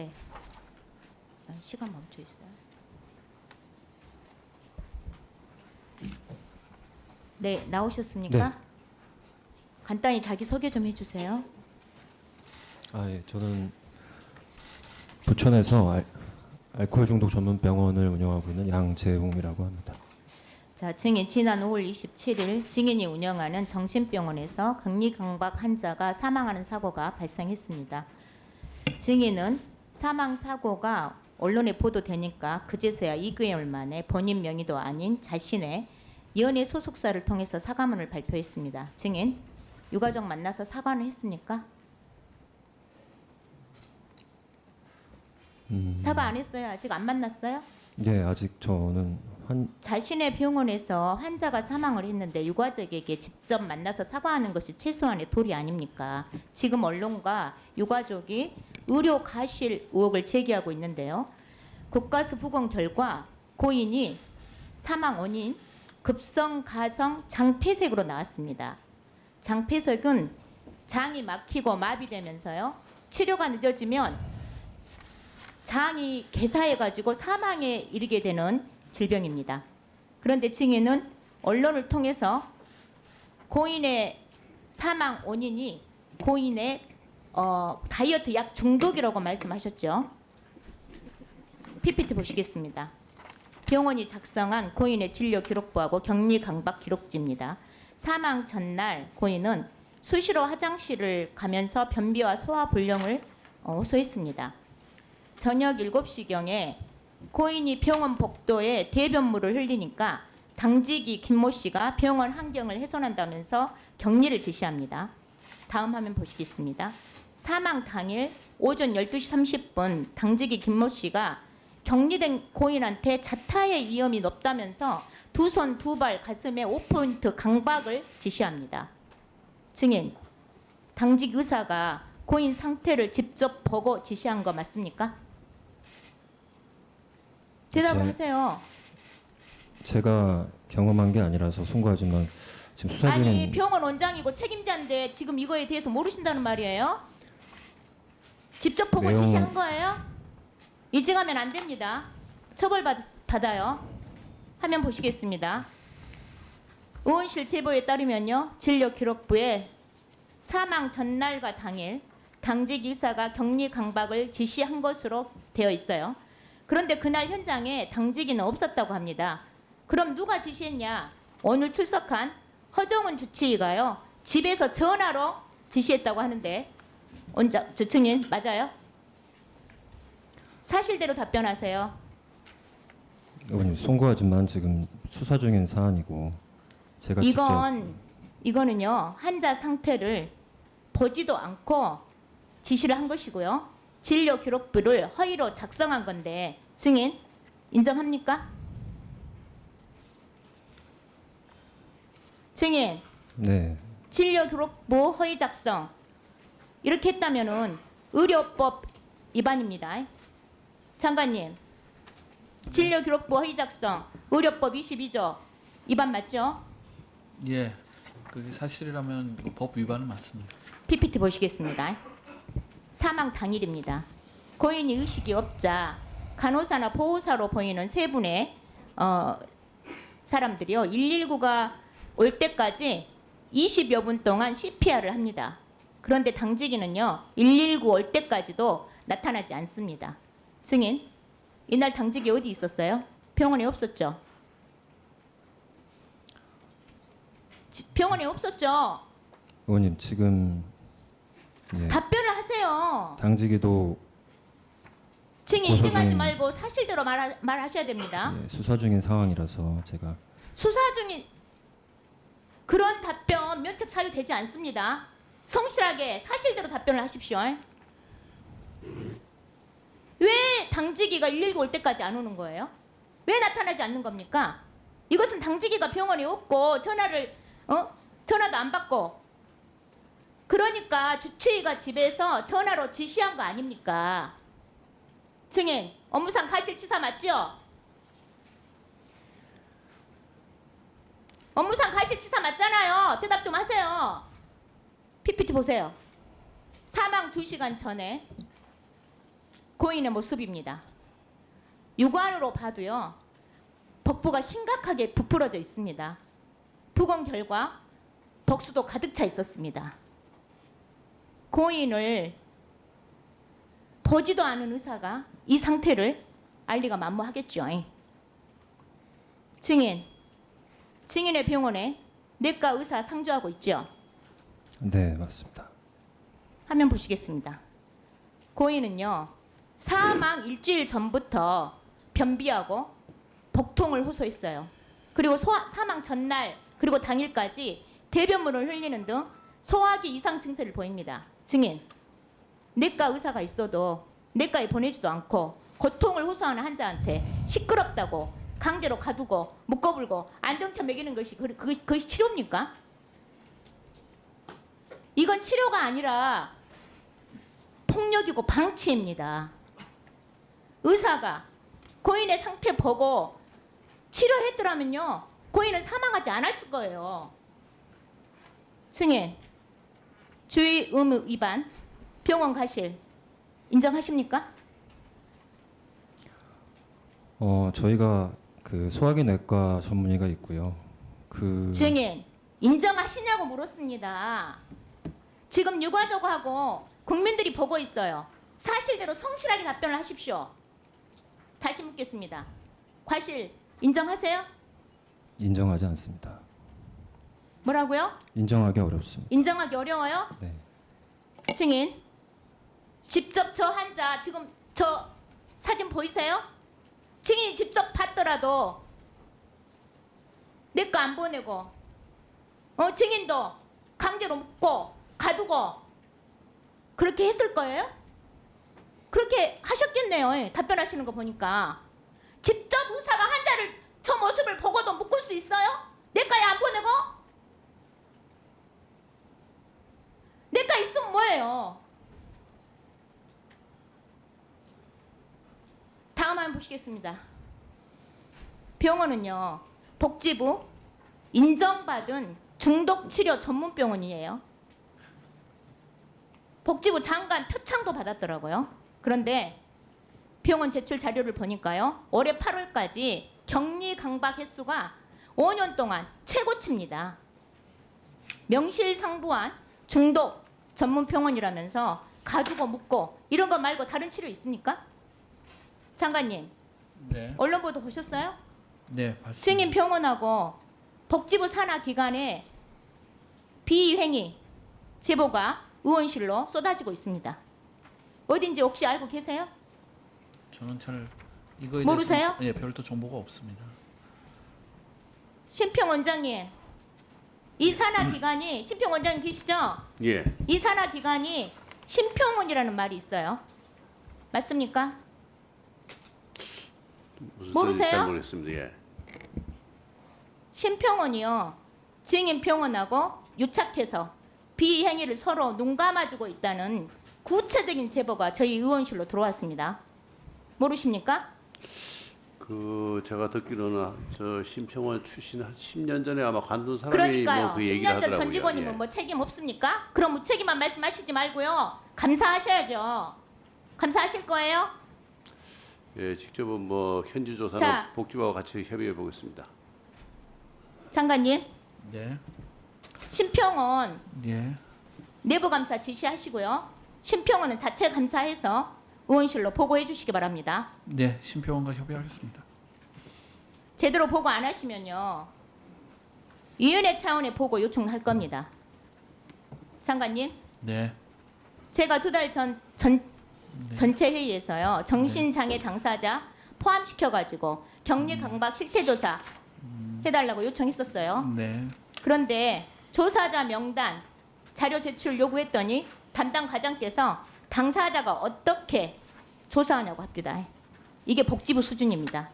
네. 시간 멈춰 있어요. 네, 나오셨습니까? 네. 간단히 자기 소개 좀 해주세요. 예, 저는 부천에서 알코올 중독 전문 병원을 운영하고 있는 양재웅이라고 합니다. 자, 증인 지난 5월 27일 증인이 운영하는 정신병원에서 격리강박 환자가 사망하는 사고가 발생했습니다. 증인은 사망 사고가 언론에 보도되니까 그제서야 2개월 만에 본인 명의도 아닌 자신의 연예 소속사를 통해서 사과문을 발표했습니다. 증인, 유가족 만나서 사과는 했습니까? 사과 안 했어요? 아직 안 만났어요? 네, 아직 저는 자신의 병원에서 환자가 사망을 했는데 유가족에게 직접 만나서 사과하는 것이 최소한의 도리 아닙니까? 지금 언론과 유가족이 의료 과실 의혹을 제기하고 있는데요. 국가수 부검 결과 고인이 사망 원인 급성 가성 장폐색으로 나왔습니다. 장폐색은 장이 막히고 마비되면서요. 치료가 늦어지면 장이 개사해가지고 사망에 이르게 되는 질병입니다. 그런데 증인은 언론을 통해서 고인의 사망 원인이 고인의 다이어트 약 중독이라고 말씀하셨죠. PPT 보시겠습니다. 병원이 작성한 고인의 진료 기록부하고 격리 강박 기록지입니다. 사망 전날 고인은 수시로 화장실을 가면서 변비와 소화 불량을 호소했습니다. 저녁 7시경에 고인이 병원 복도에 대변물을 흘리니까 당직이 김모 씨가 병원 환경을 훼손한다면서 격리를 지시합니다. 다음 화면 보시겠습니다. 사망 당일 오전 12시 30분 당직이 김모 씨가 격리된 고인한테 자타의 위험이 높다면서 두 손 두 발 가슴에 5포인트 강박을 지시합니다. 증인, 당직 의사가 고인 상태를 직접 보고 지시한 거 맞습니까? 대답을 하세요. 제가 경험한 게 아니라서 송구하지만 지금 수사 중인 아니, 병원 원장이고 책임자인데 지금 이거에 대해서 모르신다는 말이에요? 직접 보고 내용은- 지시한 거예요? 이직하면 안 됩니다. 처벌받아요. 화면 보시겠습니다. 의원실 제보에 따르면요. 진료 기록부에 사망 전날과 당일 당직 의사가 격리 강박을 지시한 것으로 되어 있어요. 그런데 그날 현장에 당직인은 없었다고 합니다. 그럼 누가 지시했냐? 오늘 출석한 허정은 주치의가요. 집에서 전화로 지시했다고 하는데 저 증인 맞아요? 사실대로 답변하세요. 의원님 송구하지만 지금 수사 중인 사안이고 제가 이거는요. 환자 상태를 보지도 않고 지시를 한 것이고요. 진료 기록부를 허위로 작성한 건데 증인 인정합니까? 증인, 네, 진료 기록부 허위 작성 이렇게 했다면은 의료법 위반입니다. 장관님, 진료 기록부 허위 작성 의료법 22조 위반 맞죠? 예, 그게 사실이라면 법 위반은 맞습니다. PPT 보시겠습니다. 사망 당일입니다. 고인이 의식이 없자 간호사나 보호사로 보이는 세 분의 사람들이요. 119가 올 때까지 20여 분 동안 CPR을 합니다. 그런데 당직인은요. 119 올 때까지도 나타나지 않습니다. 증인, 이날 당직이 어디 있었어요? 병원에 없었죠? 병원에 없었죠? 의원님 지금 답변을 하세요. 당직이도 증인 고소 인증하지 중인- 말고 사실대로 말하셔야 됩니다. 수사 중인 상황이라서 제가 수사 중인 그런 답변 면책 사유되지 않습니다. 성실하게 사실대로 답변을 하십시오. 왜 당직이가 119 올 때까지 안 오는 거예요? 왜 나타나지 않는 겁니까? 이것은 당직이가 병원에 없고 전화도 안 받고 그러니까 주치의가 집에서 전화로 지시한 거 아닙니까? 증인, 업무상 과실치사 맞죠? 업무상 과실치사 맞잖아요. 대답 좀 하세요. PPT 보세요. 사망 2시간 전에 고인의 모습입니다. 육안으로 봐도요. 복부가 심각하게 부풀어져 있습니다. 부검 결과 복수도 가득 차 있었습니다. 고인을 보지도 않은 의사가 이 상태를 알리가 만무하겠죠. 증인의 병원에 내과 의사 상주하고 있죠. 네, 맞습니다. 화면 보시겠습니다. 고인은요. 사망 일주일 전부터 변비하고 복통을 호소했어요. 그리고 사망 전날 그리고 당일까지 대변물을 흘리는 등 소화기 이상 증세를 보입니다. 증인, 내과 의사가 있어도 내과에 보내지도 않고 고통을 호소하는 환자한테 시끄럽다고 강제로 가두고 묶어불고 안정차 먹이는 것이 그것이 치료입니까? 이건 치료가 아니라 폭력이고 방치입니다. 의사가 고인의 상태 보고 치료했더라면요. 고인은 사망하지 않았을 거예요. 증인, 주의 의무 위반, 병원 가실 인정하십니까? 저희가 그 소화기 내과 전문의가 있고요. 증인, 인정하시냐고 물었습니다. 지금 유가족하고 국민들이 보고 있어요. 사실대로 성실하게 답변을 하십시오. 다시 묻겠습니다. 과실 인정하세요? 인정하지 않습니다. 뭐라고요? 인정하기 어렵습니다. 인정하기 어려워요? 네. 증인, 직접 저 환자 지금 저 사진 보이세요? 증인이 직접 봤더라도 내 거 안 보내고 증인도 강제로 묶고 가두고 그렇게 했을 거예요? 그렇게 하셨겠네요. 답변하시는 거 보니까. 직접 의사가 환자를 저 모습을 보고도 묶을 수 있어요? 내과에 안 보내고? 내과 있으면 뭐예요? 다음 한번 보시겠습니다. 병원은요. 복지부 인정받은 중독치료 전문병원이에요. 복지부 장관 표창도 받았더라고요. 그런데 병원 제출 자료를 보니까요. 올해 8월까지 격리 강박 횟수가 5년 동안 최고치입니다. 명실상부한 중독 전문 병원이라면서 가두고 묶고 이런 거 말고 다른 치료 있습니까? 장관님, 네. 언론 보도 보셨어요? 네, 봤습니다. 증인 병원하고 복지부 산하 기관의 비행위 제보가 의원실로 쏟아지고 있습니다. 어딘지 혹시 알고 계세요? 저는 잘 이거에 모르세요? 대해서 별도 정보가 없습니다. 심평 원장님, 이 산하 기관이 심평 원장님 계시죠? 예. 이 산하 기관이 심평원이라는 말이 있어요. 맞습니까? 무슨 모르세요? 뜻인지 잘 모르겠습니다. 예. 심평원이요. 증인병원하고 유착해서 비행위를 서로 눈 감아주고 있다는 구체적인 제보가 저희 의원실로 들어왔습니다. 모르십니까? 제가 듣기로는 저 심평원 출신 한 10년 전에 아마 관둔 사람이 그러니까요. 뭐 그 얘기를 10년 전 하더라고요. 전 직원이면 예. 뭐 책임 없습니까? 그럼 무책임한 말씀하시지 말고요. 감사하셔야죠. 감사하실 거예요? 예, 직접은 뭐 현지 조사는 자. 복지부와 같이 협의해 보겠습니다. 장관님, 네. 심평원 예. 내부 감사 지시하시고요. 심평원은 자체 감사해서 의원실로 보고해 주시기 바랍니다. 네, 심평원과 협의하겠습니다. 제대로 보고 안 하시면요. 위원회 차원의 보고 요청할 겁니다. 장관님, 네. 제가 2달 전 전체 회의에서요. 정신장애 당사자 포함시켜가지고 격리 강박 실태조사 해달라고 요청했었어요. 네. 그런데 조사자 명단 자료 제출 요구했더니 담당 과장께서 당사자가 어떻게 조사하냐고 합니다. 이게 복지부 수준입니다.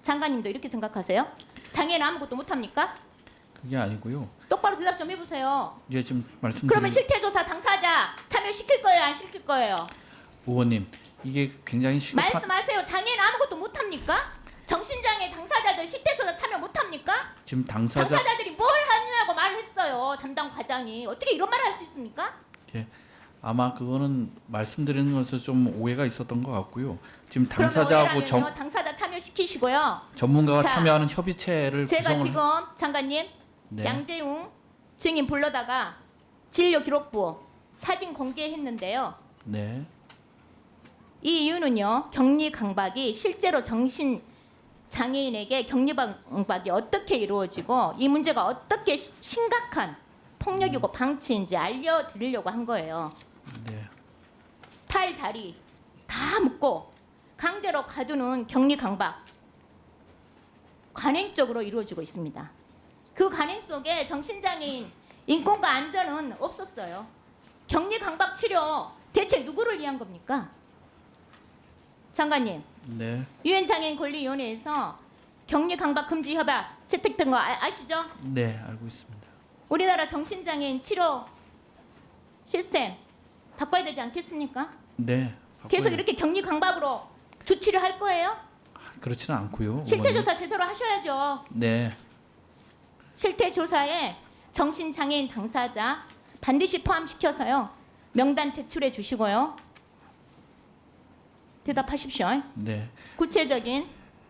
장관님도 이렇게 생각하세요? 장애는 아무것도 못합니까? 그게 아니고요. 똑바로 대답 좀 해보세요. 예, 지금 말씀드린 그러면 실태조사 당사자 참여시킬 거예요? 안 시킬 거예요? 의원님, 이게 굉장히 시급한 말씀하세요. 장애는 아무것도 못합니까? 정신장애 당사자들 실태조사 참여 못합니까? 지금 당사자 당사자들이 뭘 하느냐고 말을 했어요. 담당 과장이. 어떻게 이런 말을 할 수 있습니까? 예, 아마 그거는 말씀드리는 것에서 좀 오해가 있었던 것 같고요. 지금 그러면 당사자하고 오해라면요, 당사자 참여시키시고요. 전문가가 자, 참여하는 협의체를 제가 구성을 지금 장관님 네. 양재웅 증인 불러다가 진료 기록부 사진 공개했는데요. 네. 이 이유는요. 격리 강박이 실제로 정신 장애인에게 격리 강박이 어떻게 이루어지고 이 문제가 어떻게 심각한 폭력이고 방치인지 알려드리려고 한 거예요. 네. 팔, 다리 다 묶고 강제로 가두는 격리 강박 관행적으로 이루어지고 있습니다. 그 관행 속에 정신장애인 인권과 안전은 없었어요. 격리 강박 치료 대체 누구를 위한 겁니까? 장관님, 네. 유엔 장애인 권리위원회에서 격리 강박 금지 협약 채택된 거 아시죠? 네, 알고 있습니다. 우리나라 정신장애인 치료 시스템 바꿔야 되지 않겠습니까? 네. 계속 바꿔요. 이렇게 격리 강박으로 주치를 할 거예요? 그렇지는 않고요. 실태 어머니. 조사 제대로 하셔야죠. 네. 실태 조사에 정신장애인 당사자 반드시 포함시켜서요. 명단 제출해 주시고요. 대답하십시오. 네. 구체적인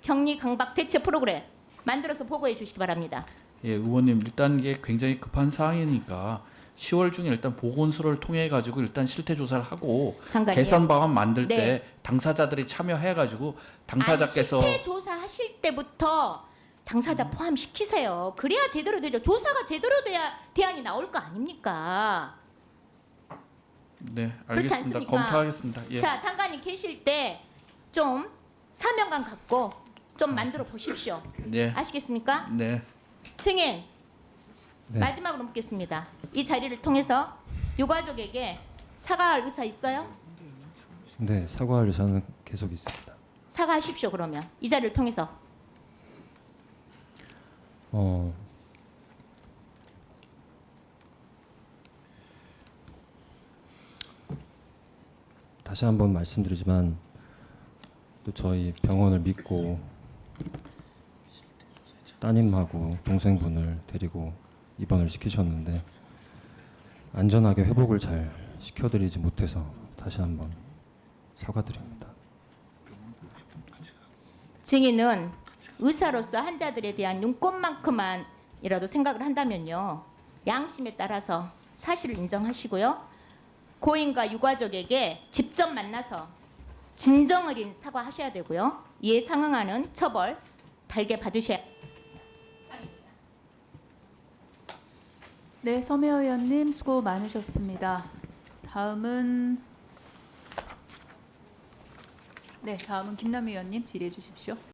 격리 강박 대체 프로그램 만들어서 보고해 주시기 바랍니다. 예, 의원님 일단 이게 굉장히 급한 사항이니까 10월 중에 일단 보건소를 통해 가지고 일단 실태 조사를 하고 장관님. 개선 방안 만들 네. 때 당사자들이 참여해 가지고 당사자께서 아니, 실태 조사 하실 때부터 당사자 포함시키세요. 그래야 제대로 되죠. 조사가 제대로 돼야 대안이 나올 거 아닙니까? 네, 그렇지 알겠습니다. 않습니까? 검토하겠습니다. 예. 자, 장관님 계실 때 좀 사명감 갖고 좀 만들어 보십시오. 네. 아시겠습니까? 네. 증인 네. 마지막으로 묻겠습니다. 이 자리를 통해서 유가족에게 사과할 의사 있어요? 네, 사과할 의사는 계속 있습니다. 사과하십시오. 그러면 이 자리를 통해서. 다시 한번 말씀드리지만 또 저희 병원을 믿고 따님하고 동생분을 데리고 입원을 시키셨는데 안전하게 회복을 잘 시켜드리지 못해서 다시 한번 사과드립니다. 증인은 의사로서 환자들에 대한 눈꼽만큼만이라도 생각을 한다면요. 양심에 따라서 사실을 인정하시고요. 고인과 유가족에게 직접 만나서 진정 어린 사과하셔야 되고요. 이에 상응하는 처벌 달게 받으셔야 네, 서미화 의원님 수고 많으셨습니다. 다음은 김남희 의원님 질의해 주십시오.